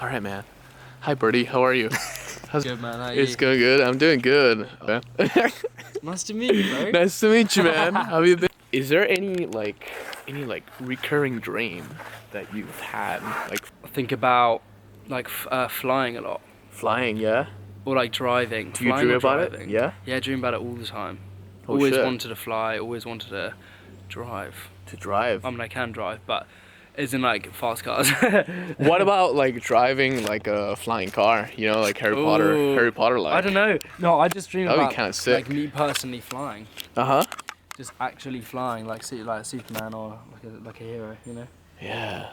All right, man. Hi, Bertie. How are you? How's Good, man. How are It's you? going good. I'm doing good. Nice to meet you, bro. Nice to meet you, man. How have you been? Is there any recurring dream that you've had? Like I think about flying a lot, flying, yeah? or like driving. Do you Flying dream or about driving. it? Yeah? Yeah, I dream about it all the time. Oh, Always shit. wanted to fly. Always wanted to drive. To drive. I mean, I can drive, but it's in like fast cars. What about like driving like a flying car? You know, like Harry Potter. Ooh. Harry Potter like. I don't know. No, I just dream That'd be about kinda sick. like me personally flying, Uh-huh. just actually flying, like Superman or like a hero, you know. Yeah.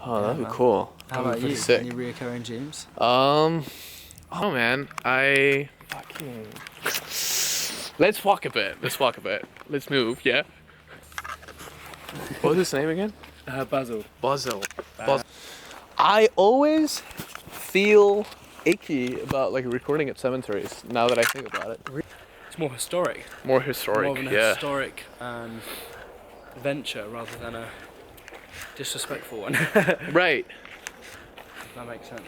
Oh, that'd be man. cool. How That'd be about pretty you? sick. Any recurring dreams? Oh man, I fucking. Let's walk a bit. Let's move. Yeah. What was his name again? Basil. Buzzle. I always feel icky about like recording at cemeteries. Now that I think about it, It's more historic. more historic. More of an Yeah. historic venture rather than a disrespectful one. Right. That makes sense.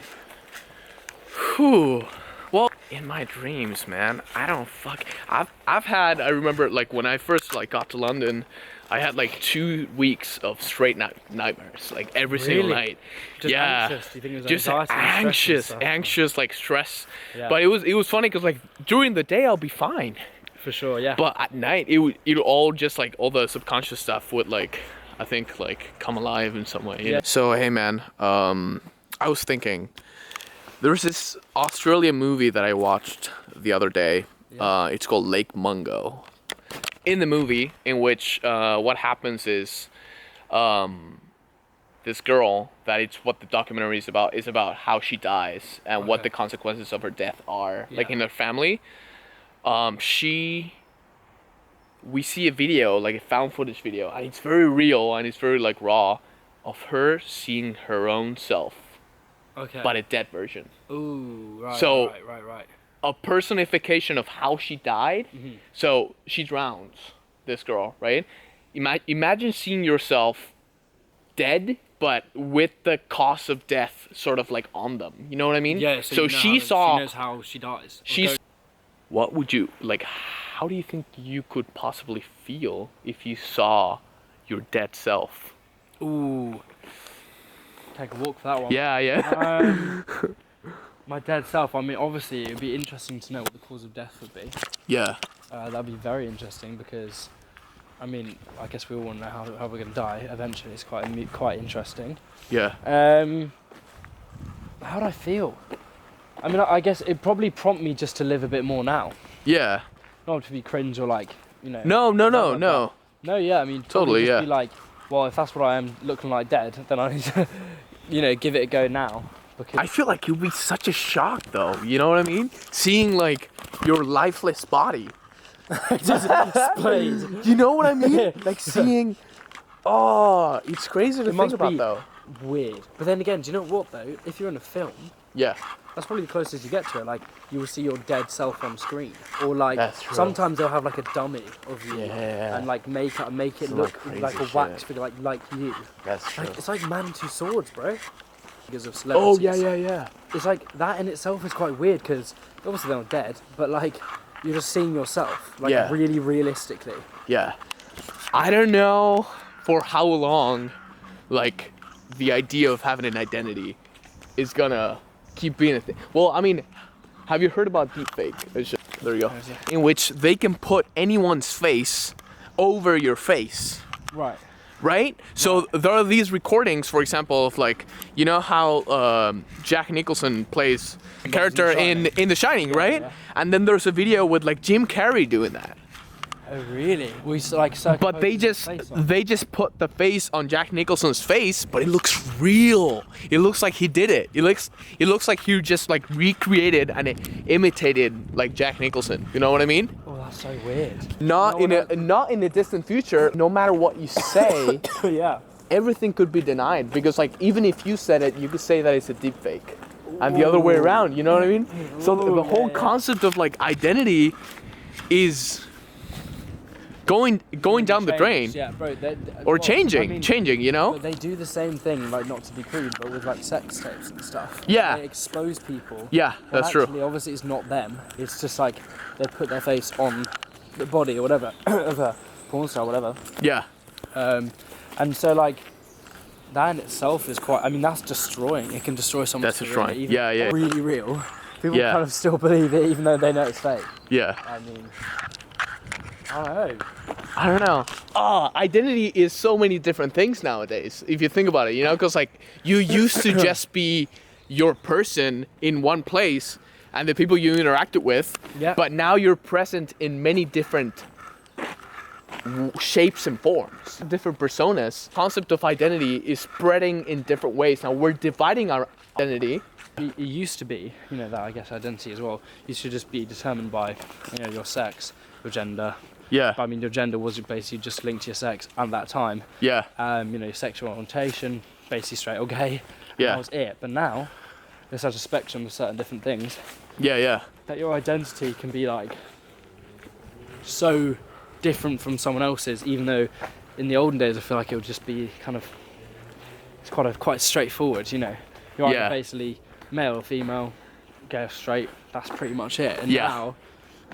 Whew. Well, in my dreams, man, I don't fuck. I've had. I remember like when I first like got to London, I had like 2 weeks of straight nightmares, like every single Really? night. Just Yeah. anxious? Do you think it was Just anxiety and stress and anxious, stuff? anxious, like stress. Yeah. But it was funny because like during the day I'll be fine, For sure, yeah. but at night it all just like all the subconscious stuff would like I think like come alive in some way. You Yeah. know? So hey man, I was thinking there's this Australian movie that I watched the other day. Yeah. It's called Lake Mungo. In the movie, in which what happens is this girl, that it's what the documentary is about how she dies and what Okay. the consequences of her death are, like Yeah. in her family. We see a video, like a found footage video, and it's very real and it's very like raw, of her seeing her own self, Okay. but a dead version. Ooh, right. So- Right. A personification of how she died. Mhm. So she drowns, this girl, right? Imagine seeing yourself dead, but with the cause of death sort of like on them. You know what I mean? Yeah. So you know she how, saw. She knows how she dies. She's. What would you like? How do you think you could possibly feel if you saw your dead self? Ooh. Take a walk for that one. Yeah. My dead self. I mean, obviously, it'd be interesting to know what the cause of death would be. Yeah. That'd be very interesting because, I mean, I guess we all want to know how we're gonna die eventually. It's quite interesting. Yeah. How would I feel? I mean, I guess it'd probably prompt me just to live a bit more now. Yeah. Not to be cringe or like, you know. No. No, yeah. I mean, Totally, just yeah. Be like, well, if that's what I am looking like dead, then I need to, give it a go now. Because I feel like it would be such a shock, though. You know what I mean? Seeing like your lifeless body. just explains. You know what I mean? Like seeing. Oh, it's crazy to think must about, be- though. Weird. But then again, do you know what though? If you're in a film, Yeah. that's probably the closest you get to it. Like you will see your dead self on screen, or like That's true. sometimes they'll have like a dummy of you Yeah. and like make it Some, look like, like a crazy wax shit. figure, like you. That's true. Like, it's like Man with Two Swords, bro. Because of Oh celebrities. yeah. It's like that in itself is quite weird because obviously they're not dead, but like you're just seeing yourself like Yeah. really realistically. Yeah. I don't know for how long, like, the idea of having an identity is gonna keep being a thing. Well, I mean, have you heard about deepfake? There you go. There's In which they can put anyone's face over your face. Right. Right? So there are these recordings, for example, of like, you know how Jack Nicholson plays a character in The Shining, right? yeah. And then there's a video with like Jim Carrey doing that. Oh really? We like But they just put the face on Jack Nicholson's face, but it looks real. It looks like he did it. It looks like he just like recreated and imitated like Jack Nicholson. You know what I mean? Oh, that's so weird. Not in a distant future. No matter what you say, Yeah. everything could be denied because like even if you said it, you could say that it's a deep fake, and the other way around. You know what I mean? So the whole concept of like identity is going down the drain. Yeah, bro. Or changing, you know? But they do the same thing, like, not to be crude, but with like sex tapes and stuff. Yeah. They expose people. Yeah, Well, that's actually, true. obviously, it's not them. It's just like they put their face on the body or whatever of a porn star, or whatever. Yeah. And so like that in itself is quite. I mean, that's destroying. It can destroy someone's That's career, destroying. even Yeah, yeah. Really real. People Yeah. kind of still believe it, even though they know it's fake. Yeah. I mean, I don't know. I don't know. Identity is so many different things nowadays, if you think about it, you know? Because, like, you used to just be your person in one place and the people you interacted with. Yeah. But now you're present in many different shapes and forms, different personas. Concept of identity is spreading in different ways. Now we're dividing our identity. It used to be, you know, that I guess identity as well used to just be determined by, you know, your sex, your gender. Yeah. I mean, your gender was basically just linked to your sex at that time. Yeah. You know, your sexual orientation, basically straight or gay. Yeah. That was it. But now there's such a spectrum of certain different things Yeah, yeah. that your identity can be like so different from someone else's, even though in the olden days I feel like it would just be kind of, it's quite straightforward, you know. You're either Yeah. basically male or female, gay or straight, that's pretty much it. And Yeah. now,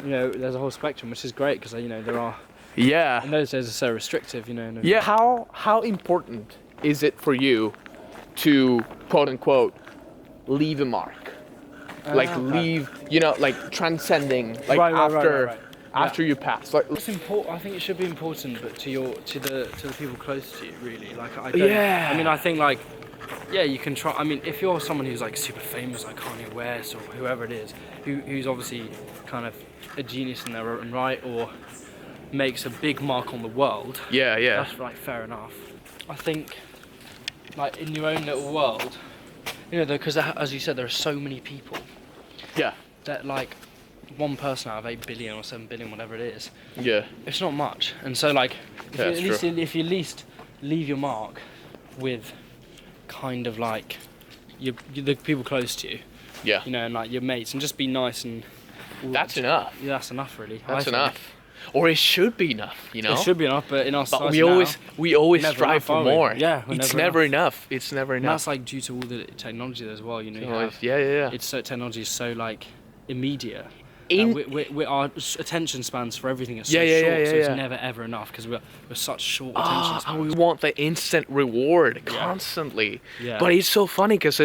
you know, there's a whole spectrum, which is great because, you know, there are, Yeah. in those days are so restrictive, you know. And Yeah. How important is it for you to, quote unquote, leave a mark? Like okay. leave, you know, like transcending, like Right. after you pass. Like, It's important. I think it should be important, but to the people close to you, really. Like I don't. Yeah. I mean, I think like, yeah, you can try. I mean, if you're someone who's like super famous, like Kanye West or whoever it is, who's obviously kind of a genius in their own right, or makes a big mark on the world, yeah, yeah. that's like fair enough. I think, like in your own little world, you know, because as you said, there are so many people Yeah. that like. One person out of 8 billion or 7 billion, whatever it is, Yeah. it's not much. And so like if Yeah, you that's if you at least leave your mark with kind of like the people close to you, Yeah. you know, and like your mates, and just be nice and That's enough. Yeah, that's enough really. I That's think. enough. Or it should be enough, you know? It should be enough, but in our But society we always never strive enough, for are we? more. Yeah, we're it's never never enough. It's never and enough. that's like due to all the technology as well, you know. You Always- have, yeah, yeah, yeah. it's so technology is so like immediate. In- we our attention spans for everything are so Yeah, yeah, short, yeah, so yeah, it's yeah. never ever enough because we're such short attention spans. And we want the instant reward constantly. Yeah. But it's so funny because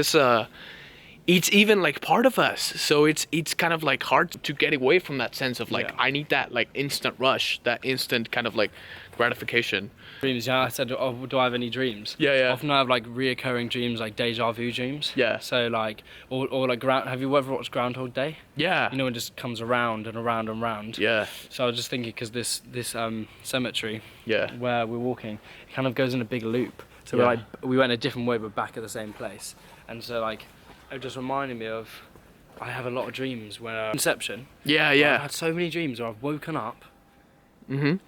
it's even like part of us. So it's kind of like hard to get away from that sense of like, Yeah. I need that like instant rush, that instant kind of like gratification. Dreams, yeah. I said, oh, do I have any dreams? Yeah, yeah. Often I have like reoccurring dreams, like deja vu dreams. Yeah. So like, or like have you ever watched Groundhog Day? Yeah. You know, it just comes around and around and around. Yeah. So I was just thinking, because this cemetery Yeah. where we're walking, it kind of goes in a big loop. So Yeah. we went a different way, but back at the same place. And so like, it just reminded me of, I have a lot of dreams where Inception. Yeah, I've yeah. had so many dreams where I've woken up Mhm.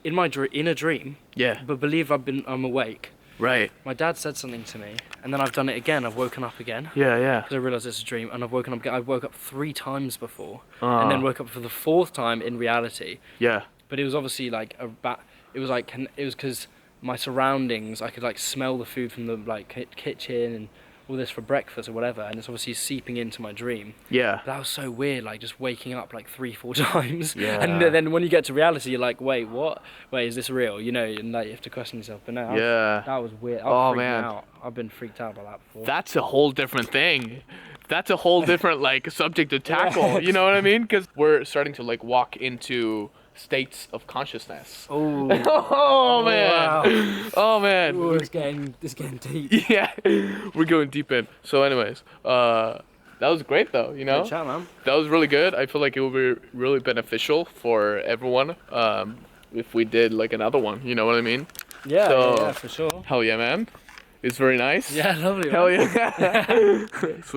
in a dream, Yeah. but believe I'm awake. Right. My dad said something to me, and then I've done it again. I've woken up again. Yeah, yeah. Because I realised it's a dream, and I've woken up again. I woke up 3 times before, and then woke up for the 4th time in reality. Yeah. But it was obviously like it was because my surroundings, I could like smell the food from the like kitchen and all this for breakfast or whatever, and it's obviously seeping into my dream. Yeah. That was so weird, like just waking up like 3-4 times. Yeah. And then when you get to reality, you're like, wait, what? Wait, is this real? You know, and like you have to question yourself. But no, Yeah. that was weird. Oh, Freaked man. Out. I've been freaked out by that before. That's a whole different thing. That's a whole different like subject to tackle. You know what I mean? Because we're starting to like walk into states of consciousness. Oh, Oh man. wow. Oh man. Ooh, it's getting deep. Yeah, we're going deep in. So, anyways, that was great though. You know, Good chat, man. that was really good. I feel like it will be really beneficial for everyone if we did like another one. You know what I mean? Yeah, So- yeah, for sure. Hell yeah, man. It's very nice. Yeah, lovely. Hell man. yeah.